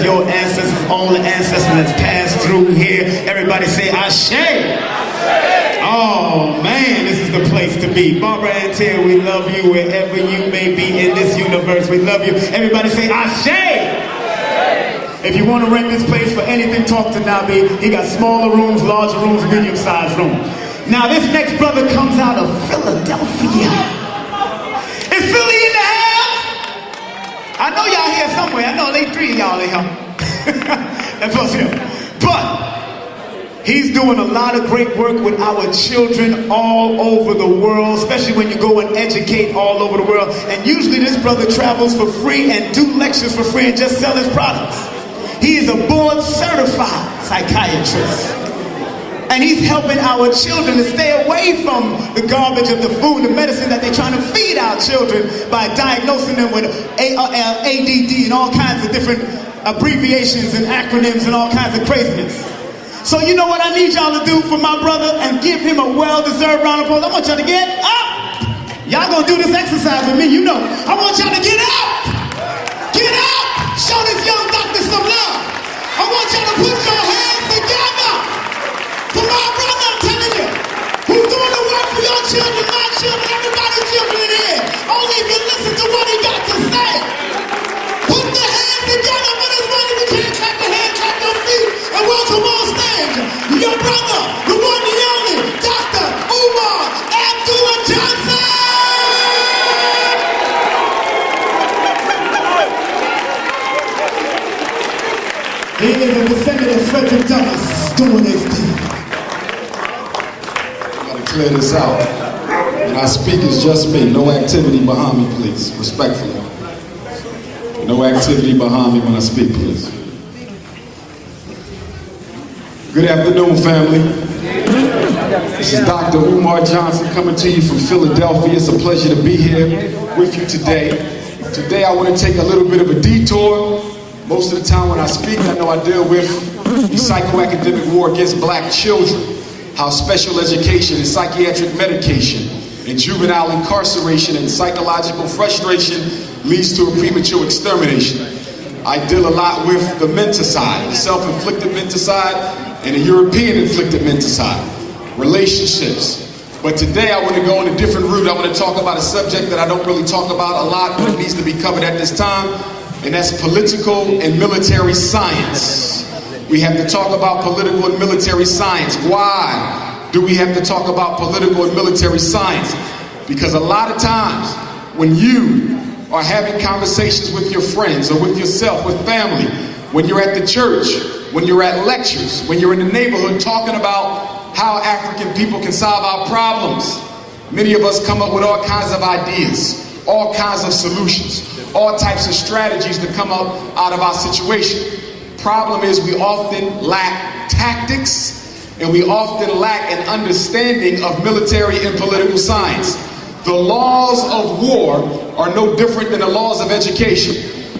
your ancestors, all the ancestors that's passed through here. Everybody say, Ashe. Oh man, this is the place to be. Barbara Antier, we love you wherever you may be in this universe. We love you. Everybody say, Ashe. If you want to rent this place for anything, talk to Nabi. He got smaller rooms, larger rooms, medium-sized rooms. Now this next brother comes out of Philadelphia. Is Philly in the house? I know y'all here somewhere. I know they three of y'all in here. And plus him. But he's doing a lot of great work with our children all over the world, especially when you go and educate all over the world. And usually this brother travels for free and do lectures for free and just sell his products. He is a board certified psychiatrist. And he's helping our children to stay away from the garbage of the food and the medicine that they're trying to feed our children by diagnosing them with ADD and all kinds of different abbreviations and acronyms and all kinds of craziness. So you know what I need y'all to do for my brother and give him a well-deserved round of applause. I want y'all to get up. Y'all gonna do this exercise with me, you know. I want y'all to get up. Get up. Show this young doctor some love. I want y'all to put your hands together for my brother, I'm telling you, who's doing the work for your children, my children, everybody's children in here. Only if you listen to what he got to say. Put the hands together when it's ready. We can't clap the hand, clap your feet, and welcome on stage your brother, the one and only, Dr. UMAR Johnson. He is a descendant of Frederick Douglass doing his thing. Clear this out. When I speak, it's just me. No activity behind me, please. Respectfully. No activity behind me when I speak, please. Good afternoon, family. This is Dr. UMAR Johnson coming to you from Philadelphia. It's a pleasure to be here with you today. Today I want to take a little bit of a detour. Most of the time when I speak, I know I deal with the psychoacademic war against black children. How special education and psychiatric medication and juvenile incarceration and psychological frustration leads to a premature extermination. I deal a lot with the menticide, the self-inflicted menticide and the European-inflicted menticide, relationships. But today I want to go on a different route. I want to talk about a subject that I don't really talk about a lot, but it needs to be covered at this time, and that's political and military science. We have to talk about political and military science. Why do we have to talk about political and military science? Because a lot of times when you are having conversations with your friends or with yourself, with family, when you're at the church, when you're at lectures, when you're in the neighborhood talking about how African people can solve our problems, many of us come up with all kinds of ideas, all kinds of solutions, all types of strategies to come up out of our situation. Problem is we often lack tactics and we often lack an understanding of military and political science. The laws of war are no different than the laws of education.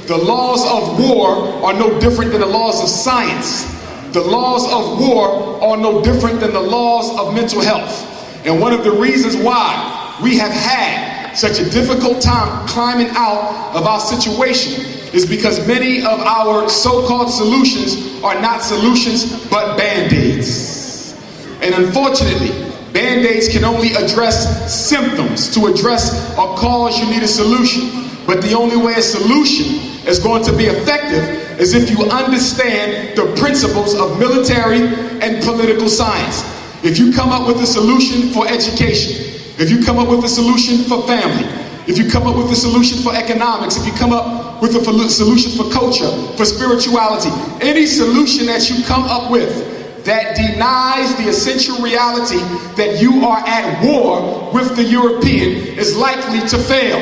The laws of war are no different than the laws of science. The laws of war are no different than the laws of mental health. And one of the reasons why we have had such a difficult time climbing out of our situation is because many of our so-called solutions are not solutions but band-aids. And unfortunately, band-aids can only address symptoms. To address a cause, you need a solution. But the only way a solution is going to be effective is if you understand the principles of military and political science. If you come up with a solution for education, if you come up with a solution for family, if you come up with a solution for economics, if you come up with a solution for culture, for spirituality, any solution that you come up with that denies the essential reality that you are at war with the European is likely to fail.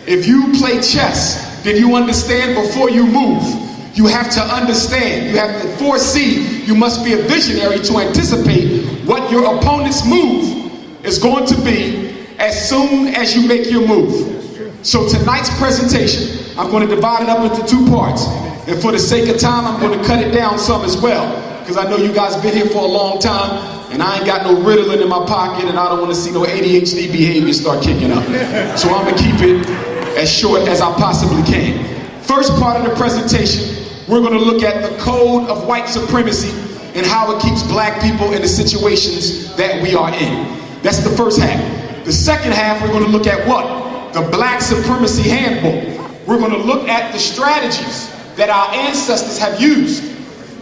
If you play chess, then you understand before you move. You have to understand, you have to foresee, you must be a visionary to anticipate what your opponent's move is going to be as soon as you make your move. So tonight's presentation, I'm going to divide it up into two parts. And for the sake of time, I'm going to cut it down some as well, because I know you guys been here for a long time, and I ain't got no Ritalin in my pocket, and I don't want to see no ADHD behavior start kicking up. So I'm going to keep it as short as I possibly can. First part of the presentation, we're going to look at the code of white supremacy and how it keeps black people in the situations that we are in. That's the first half. The second half, we're going to look at what? The Black Supremacy Handbook. We're going to look at the strategies that our ancestors have used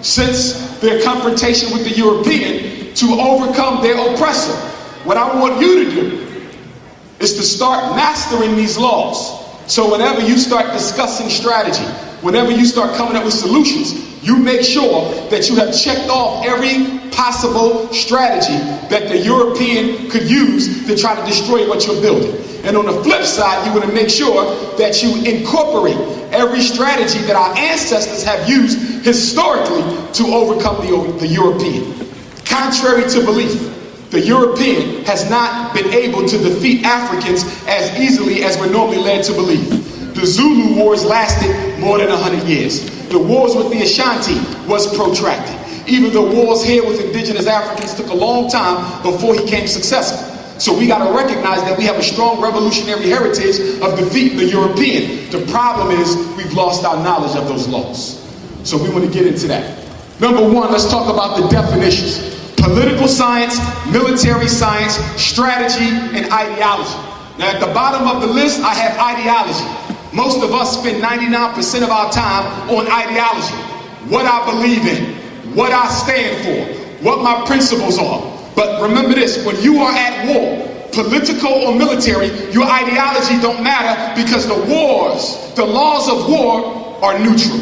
since their confrontation with the European to overcome their oppressor. What I want you to do is to start mastering these laws. So whenever you start discussing strategy, whenever you start coming up with solutions, you make sure that you have checked off every possible strategy that the European could use to try to destroy what you're building. And on the flip side, you want to make sure that you incorporate every strategy that our ancestors have used historically to overcome the European. Contrary to belief, the European has not been able to defeat Africans as easily as we're normally led to believe. The Zulu Wars lasted more than 100 years. The wars with the Ashanti was protracted. Even the wars here with indigenous Africans took a long time before he came successful. So we got to recognize that we have a strong revolutionary heritage of defeating the European. The problem is we've lost our knowledge of those laws. So we want to get into that. Number one, let's talk about the definitions. Political science, military science, strategy, and ideology. Now at the bottom of the list, I have ideology. Most of us spend 99% of our time on ideology. What I believe in, what I stand for, what my principles are. But remember this, when you are at war, political or military, your ideology don't matter because the laws of war are neutral.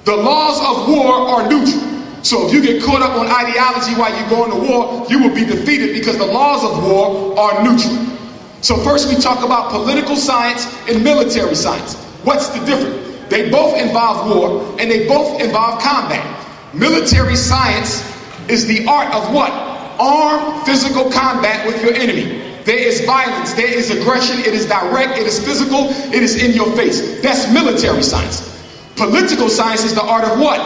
The laws of war are neutral. So if you get caught up on ideology while you're going to war, you will be defeated because the laws of war are neutral. So first we talk about political science and military science. What's the difference? They both involve war and they both involve combat. Military science is the art of what? Armed physical combat with your enemy. There is violence, there is aggression, it is direct, it is physical, it is in your face. That's military science. Political science is the art of what?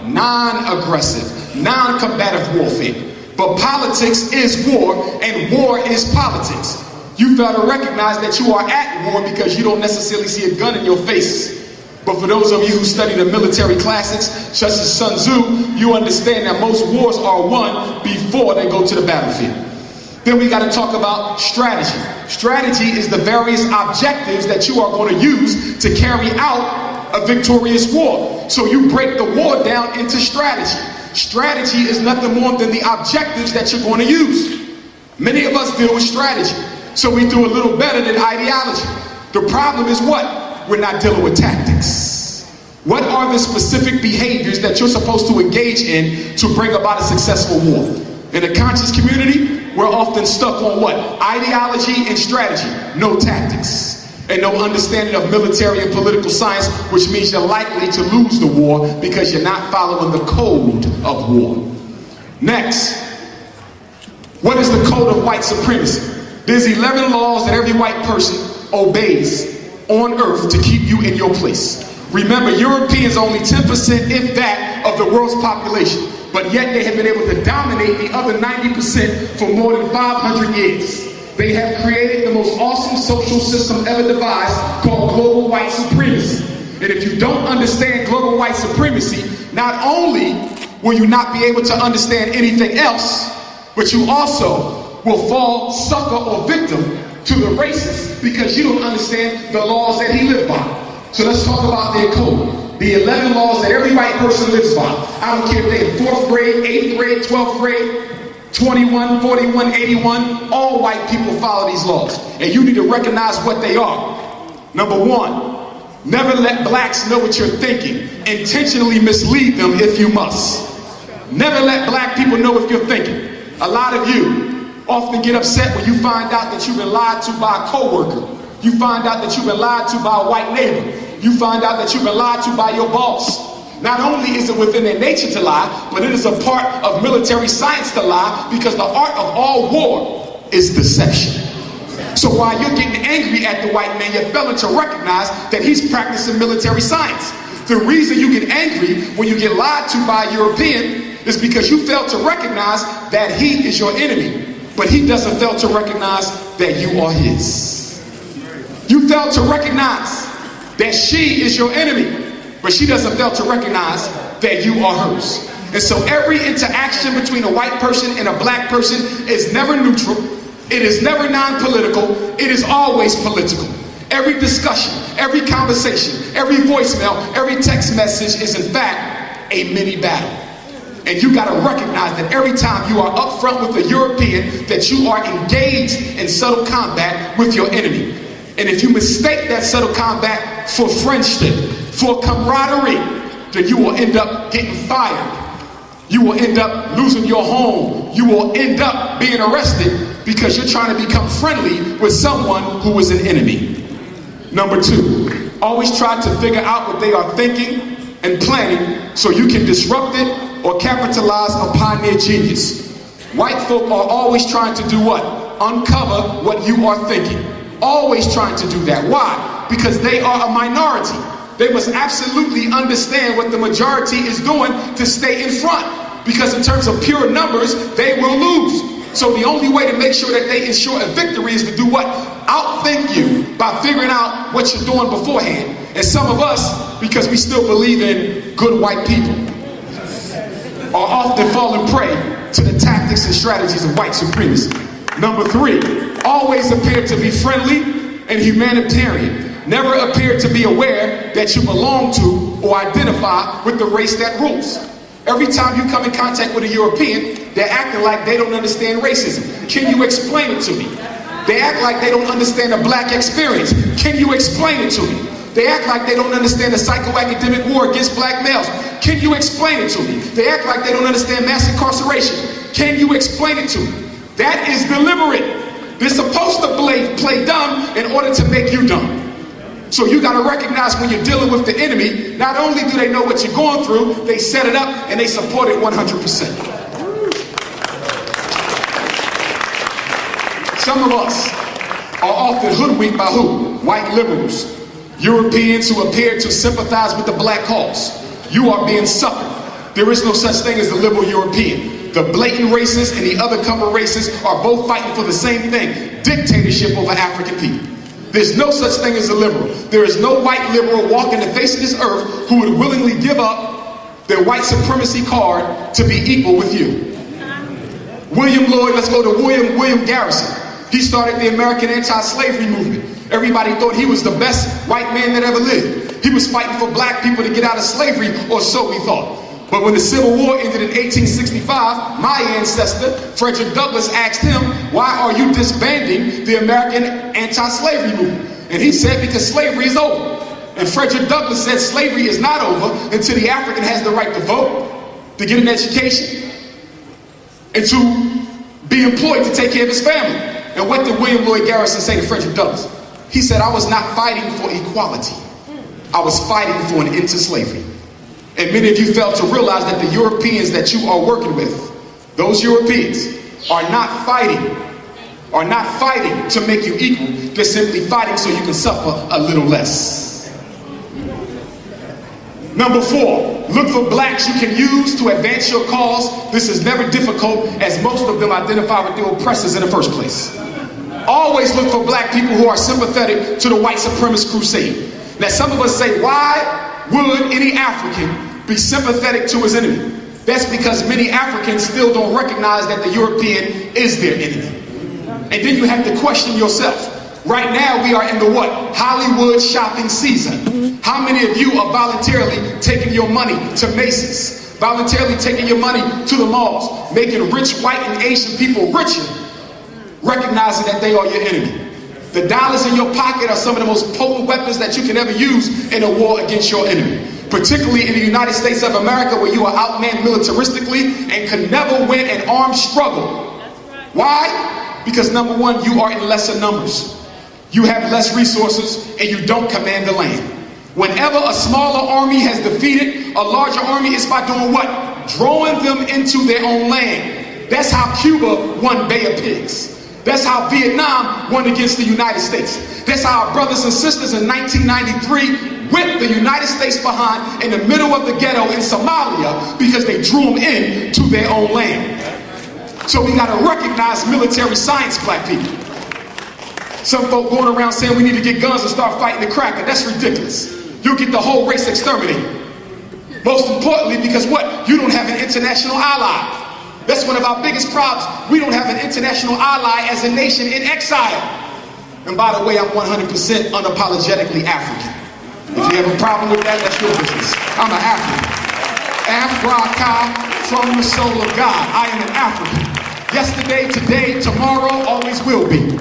Non-aggressive, non-combative warfare. But politics is war, and war is politics. You fail to recognize that you are at war because you don't necessarily see a gun in your face. But for those of you who study the military classics, such as Sun Tzu, you understand that most wars are won before they go to the battlefield. Then we got to talk about strategy. Strategy is the various objectives that you are going to use to carry out a victorious war. So you break the war down into strategy. Strategy is nothing more than the objectives that you're going to use. Many of us deal with strategy, so we do a little better than ideology. The problem is what? We're not dealing with tactics. What are the specific behaviors that you're supposed to engage in to bring about a successful war? In the conscious community, we're often stuck on what? Ideology and strategy, no tactics. And no understanding of military and political science, which means you're likely to lose the war because you're not following the code of war. Next, what is the code of white supremacy? There's 11 laws that every white person obeys on earth to keep you in your place. Remember, Europeans are only 10%, if that, of the world's population, but yet they have been able to dominate the other 90% for more than 500 years. They have created the most awesome social system ever devised called global white supremacy. And if you don't understand global white supremacy, not only will you not be able to understand anything else, but you also will fall sucker or victim to the racist because you don't understand the laws that he lived by. So let's talk about their code. The 11 laws that every white person lives by. I don't care if they're in 4th grade, 8th grade, 12th grade, 21, 41, 81, all white people follow these laws. And you need to recognize what they are. Number one, never let blacks know what you're thinking. Intentionally mislead them if you must. Never let black people know what you're thinking. A lot of you often get upset when you find out that you've been lied to by a coworker. You find out that you've been lied to by a white neighbor. You find out that you've been lied to by your boss. Not only is it within their nature to lie, but it is a part of military science to lie because the art of all war is deception. So while you're getting angry at the white man, you're failing to recognize that he's practicing military science. The reason you get angry when you get lied to by a European is because you fail to recognize that he is your enemy, but he doesn't fail to recognize that you are his. You fail to recognize that she is your enemy, but she doesn't fail to recognize that you are hers. And so every interaction between a white person and a black person is never neutral. It is never non-political. It is always political. Every discussion, every conversation, every voicemail, every text message is in fact a mini battle. And you gotta recognize that every time you are upfront with a European, that you are engaged in subtle combat with your enemy. And if you mistake that subtle combat for friendship, for camaraderie, then you will end up getting fired. You will end up losing your home. You will end up being arrested because you're trying to become friendly with someone who is an enemy. Number 2, always try to figure out what they are thinking and planning so you can disrupt it or capitalize upon their genius. White folk are always trying to do what? Uncover what you are thinking. Always trying to do that. Why? Because they are a minority. They must absolutely understand what the majority is doing to stay in front. Because in terms of pure numbers, they will lose. So the only way to make sure that they ensure a victory is to do what? Outthink you by figuring out what you're doing beforehand. And some of us, because we still believe in good white people, are often falling prey to the tactics and strategies of white supremacy. Number 3, always appear to be friendly and humanitarian. Never appear to be aware that you belong to or identify with the race that rules. Every time you come in contact with a European, they're acting like they don't understand racism. Can you explain it to me? They act like they don't understand the black experience. Can you explain it to me? They act like they don't understand the psychoacademic war against black males. Can you explain it to me? They act like they don't understand mass incarceration. Can you explain it to me? That is deliberate. They're supposed to play dumb in order to make you dumb. So you got to recognize when you're dealing with the enemy, not only do they know what you're going through, they set it up and they support it 100%. Some of us are often hoodwinked by who? White liberals. Europeans who appear to sympathize with the black cause. You are being suckered. There is no such thing as the liberal European. The blatant racists and the other cover racists are both fighting for the same thing: dictatorship over African people. There's no such thing as a liberal. There is no white liberal walking the face of this earth who would willingly give up their white supremacy card to be equal with you. William Lloyd, let's go to William Garrison. He started the American anti-slavery movement. Everybody thought he was the best white man that ever lived. He was fighting for black people to get out of slavery, or so we thought. But when the Civil War ended in 1865, my ancestor, Frederick Douglass, asked him, why are you disbanding the American anti-slavery movement? And he said, because slavery is over. And Frederick Douglass said slavery is not over until the African has the right to vote, to get an education, and to be employed to take care of his family. And what did William Lloyd Garrison say to Frederick Douglass? He said, I was not fighting for equality. I was fighting for an end to slavery. And many of you fail to realize that the Europeans that you are working with, those Europeans are not fighting to make you equal. They're simply fighting so you can suffer a little less. Number 4, look for blacks you can use to advance your cause. This is never difficult, as most of them identify with the oppressors in the first place. Always look for black people who are sympathetic to the white supremacist crusade. Now some of us say, why would any African be sympathetic to his enemy? That's because many Africans still don't recognize that the European is their enemy. And then you have to question yourself. Right now we are in the what? Hollywood shopping season. How many of you are voluntarily taking your money to Macy's? Voluntarily taking your money to the malls, making rich white and Asian people richer, recognizing that they are your enemy? The dollars in your pocket are some of the most potent weapons that you can ever use in a war against your enemy. Particularly in the United States of America, where you are outmanned militaristically and can never win an armed struggle. Why? Because number 1, you are in lesser numbers. You have less resources and you don't command the land. Whenever a smaller army has defeated a larger army, it's by doing what? Drawing them into their own land. That's how Cuba won Bay of Pigs. That's how Vietnam won against the United States. That's how our brothers and sisters in 1993 whipped the United States behind in the middle of the ghetto in Somalia, because they drew them in to their own land. So we gotta recognize military science, black people. Some folk going around saying we need to get guns and start fighting the cracker. That's ridiculous. you'll get the whole race exterminated. Most importantly, because what? You don't have an international ally. That's one of our biggest problems. We don't have an international ally as a nation in exile. And by the way, I'm 100% unapologetically African. If you have a problem with that, that's your business. I'm an African. Africa, from the soul of God. I am an African. Yesterday, today, tomorrow, always will be.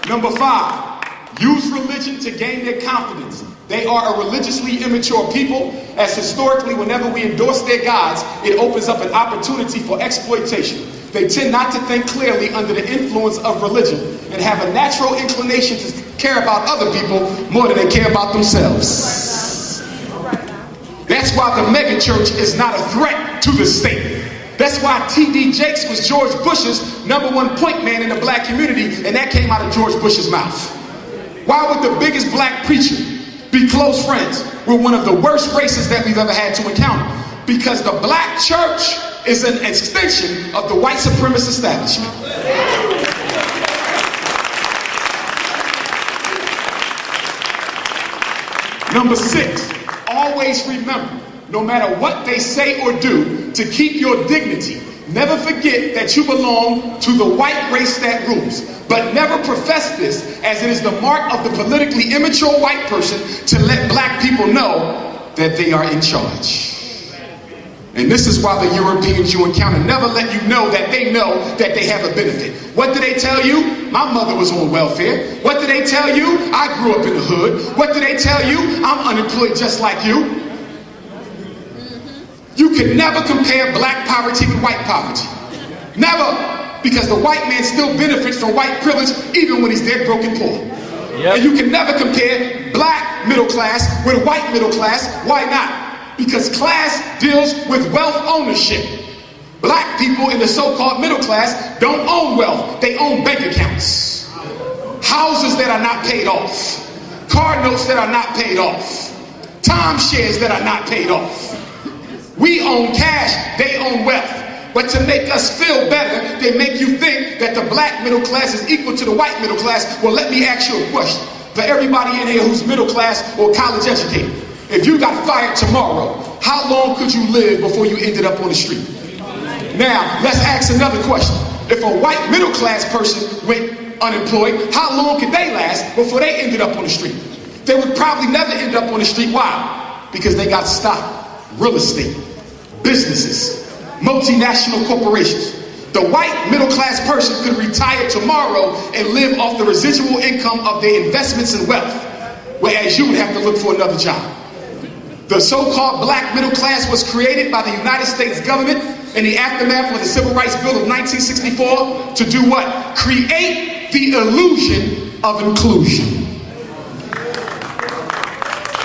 Number 5, use religion to gain their confidence. They are a religiously immature people, as historically, whenever we endorse their gods, it opens up an opportunity for exploitation. They tend not to think clearly under the influence of religion and have a natural inclination to care about other people more than they care about themselves. That's why the megachurch is not a threat to the state. That's why T.D. Jakes was George Bush's #1 point man in the black community, and that came out of George Bush's mouth. Why would the biggest black preacher be close friends with one of the worst races that we've ever had to encounter? Because the black church is an extension of the white supremacist establishment. Number 6, always remember, no matter what they say or do, to keep your dignity. Never forget that you belong to the white race that rules, but never profess this, as it is the mark of the politically immature white person to let black people know that they are in charge. And this is why the Europeans you encounter never let you know that they have a benefit. What do they tell you? My mother was on welfare. What do they tell you? I grew up in the hood. What do they tell you? I'm unemployed just like you. You can never compare black poverty with white poverty. Never. Because the white man still benefits from white privilege even when he's dead, broke, and poor. Yep. And you can never compare black middle class with white middle class. Why not? Because class deals with wealth ownership. Black people in the so-called middle class don't own wealth. They own bank accounts. Houses that are not paid off. Car notes that are not paid off. Timeshares that are not paid off. We own cash, they own wealth. But to make us feel better, they make you think that the black middle class is equal to the white middle class. Well, let me ask you a question. For everybody in here who's middle class or college educated, if you got fired tomorrow, how long could you live before you ended up on the street? Now, let's ask another question. If a white middle class person went unemployed, how long could they last before they ended up on the street? They would probably never end up on the street. Why? Because they got stock, real estate, businesses, multinational corporations. The white middle class person could retire tomorrow and live off the residual income of their investments and wealth, whereas you would have to look for another job. The so-called black middle class was created by the United States government in the aftermath of the Civil Rights Bill of 1964 to do what? Create the illusion of inclusion.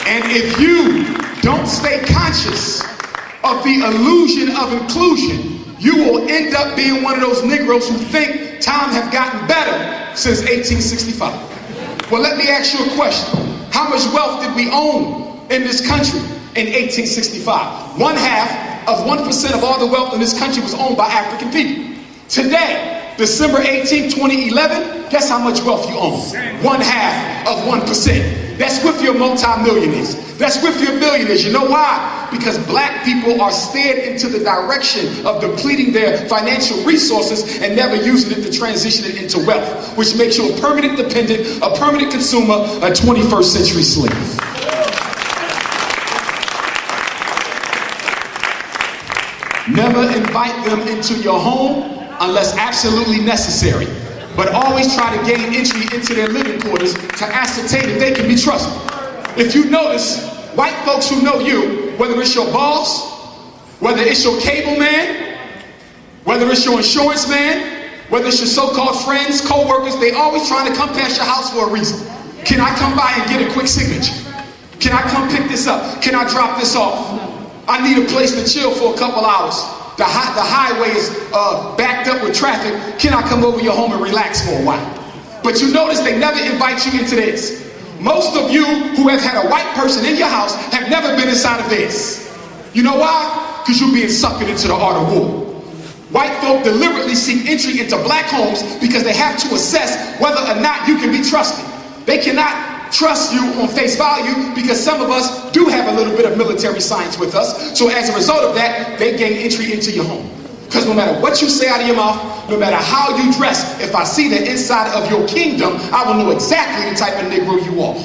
And if you don't stay conscious of the illusion of inclusion, you will end up being one of those Negroes who think times have gotten better since 1865. Well, let me ask you a question. How much wealth did we own in this country in 1865? 1/2% of all the wealth in this country was owned by African people. Today, December 18, 2011, guess how much wealth you own? 1/2%. That's with your multi-millionaires. That's with your billionaires. You know why? Because black people are steered into the direction of depleting their financial resources and never using it to transition it into wealth, which makes you a permanent dependent, a permanent consumer, a 21st century slave. Never invite them into your home unless absolutely necessary, but always try to gain entry into their living quarters to ascertain if they can be trusted. If you notice, white folks who know you, whether it's your boss, whether it's your cable man, whether it's your insurance man, whether it's your so-called friends, co-workers, they always trying to come past your house for a reason. Can I come by and get a quick signature? Can I come pick this up? Can I drop this off? I need a place to chill for a couple hours. The highway is backed up with traffic. Can I come over your home and relax for a while? But you notice they never invite you into this. Most of you who have had a white person in your house have never been inside of this. You know why? Because you're being suckered into the art of war. White folk deliberately seek entry into black homes because they have to assess whether or not you can be trusted. They cannot trust you on face value because some of us do have a little bit of military science with us. So as a result of that, they gain entry into your home. Because no matter what you say out of your mouth, no matter how you dress, if I see the inside of your kingdom, I will know exactly the type of Negro you are.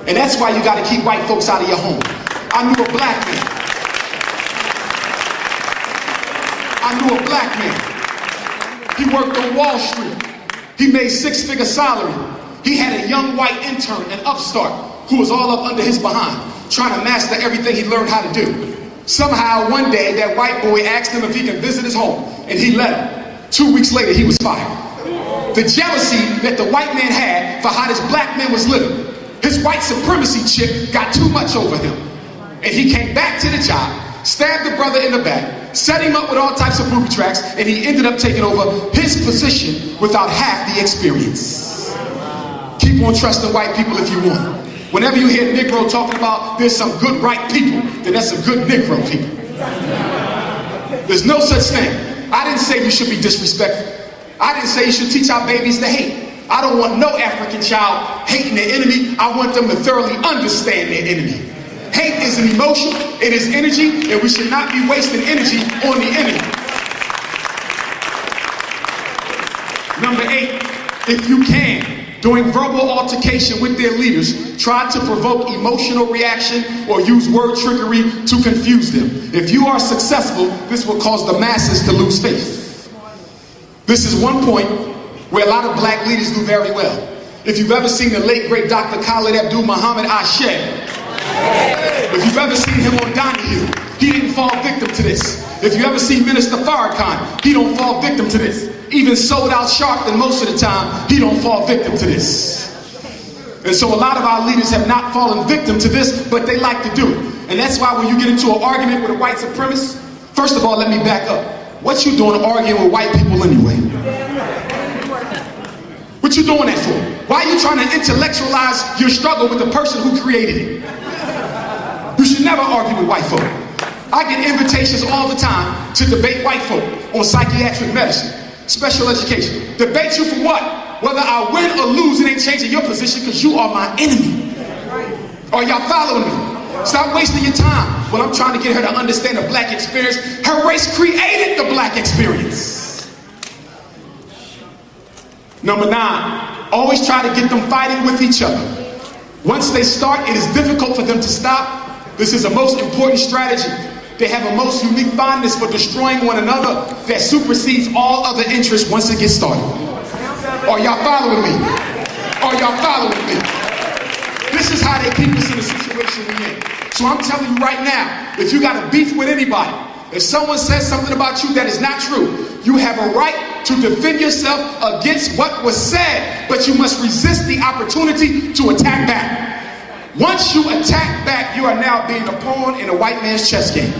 And that's why you got to keep white folks out of your home. I knew a black man. He worked on Wall Street. He made six-figure salary. He had a young white intern, an upstart, who was all up under his behind, trying to master everything he learned how to do. Somehow, one day, that white boy asked him if he could visit his home, and he let him. 2 weeks later, he was fired. The jealousy that the white man had for how this black man was living, his white supremacy chick got too much over him. And he came back to the job, stabbed the brother in the back, set him up with all types of booby tracks, and he ended up taking over his position without half the experience. Keep on trusting white people if you want. Whenever you hear Negro talking about there's some good white people, then that's some good Negro people. There's no such thing. I didn't say you should be disrespectful. I didn't say you should teach our babies to hate. I don't want no African child hating their enemy. I want them to thoroughly understand their enemy. Hate is an emotion, it is energy, and we should not be wasting energy on the enemy. Number 8, if you can, during verbal altercation with their leaders, try to provoke emotional reaction or use word trickery to confuse them. If you are successful, this will cause the masses to lose faith. This is one point where a lot of black leaders do very well. If you've ever seen the late great Dr. Khalid Abdul Muhammad Ashe, if you've ever seen him on Donahue, he didn't fall victim to this. If you ever see Minister Farrakhan, he don't fall victim to this. Even sold out Sharpton most of the time, he don't fall victim to this. And so a lot of our leaders have not fallen victim to this, but they like to do it. And that's why when you get into an argument with a white supremacist, first of all, let me back up. What you doing arguing with white people anyway? What you doing that for? Why are you trying to intellectualize your struggle with the person who created it? You should never argue with white folk. I get invitations all the time to debate white folk on psychiatric medicine, special education. Debate you for what? Whether I win or lose, it ain't changing your position because you are my enemy. Are y'all following me? Stop wasting your time when I'm trying to get her to understand the black experience. Her race created the black experience. Number 9, always try to get them fighting with each other. Once they start, it is difficult for them to stop. This is a most important strategy. They have a most unique fondness for destroying one another that supersedes all other interests once it gets started. Are y'all following me? Are y'all following me? This is how they keep us in the situation we're in. So I'm telling you right now, if you got a beef with anybody, if someone says something about you that is not true, you have a right to defend yourself against what was said, but you must resist the opportunity to attack back. Once you attack back, you are now being a pawn in a white man's chess game.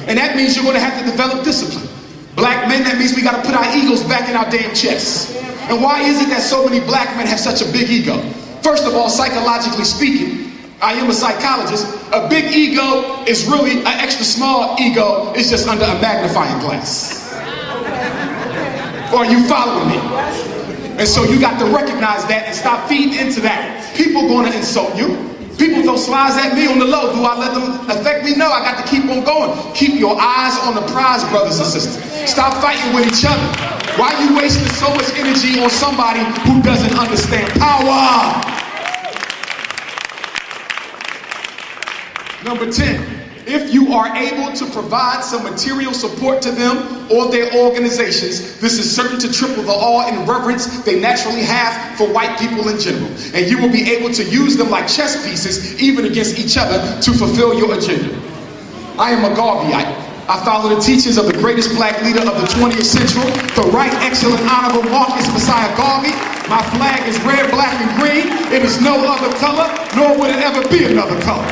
And that means you're going to have to develop discipline. Black men, that means we got to put our egos back in our damn chests. And why is it that so many black men have such a big ego? First of all, psychologically speaking, I am a psychologist. A big ego is really an extra small ego. It's just under a magnifying glass. Are you following me? And so you got to recognize that and stop feeding into that. People going to insult you. People throw slides at me on the low. Do I let them affect me? No, I got to keep on going. Keep your eyes on the prize, brothers and sisters. Stop fighting with each other. Why are you wasting so much energy on somebody who doesn't understand power? Number 10. If you are able to provide some material support to them or their organizations, this is certain to triple the awe and reverence they naturally have for white people in general. And you will be able to use them like chess pieces, even against each other, to fulfill your agenda. I am a Garveyite. I follow the teachings of the greatest black leader of the 20th century, the Right Excellent Honorable Marcus Messiah Garvey. My flag is red, black, and green. It is no other color, nor would it ever be another color.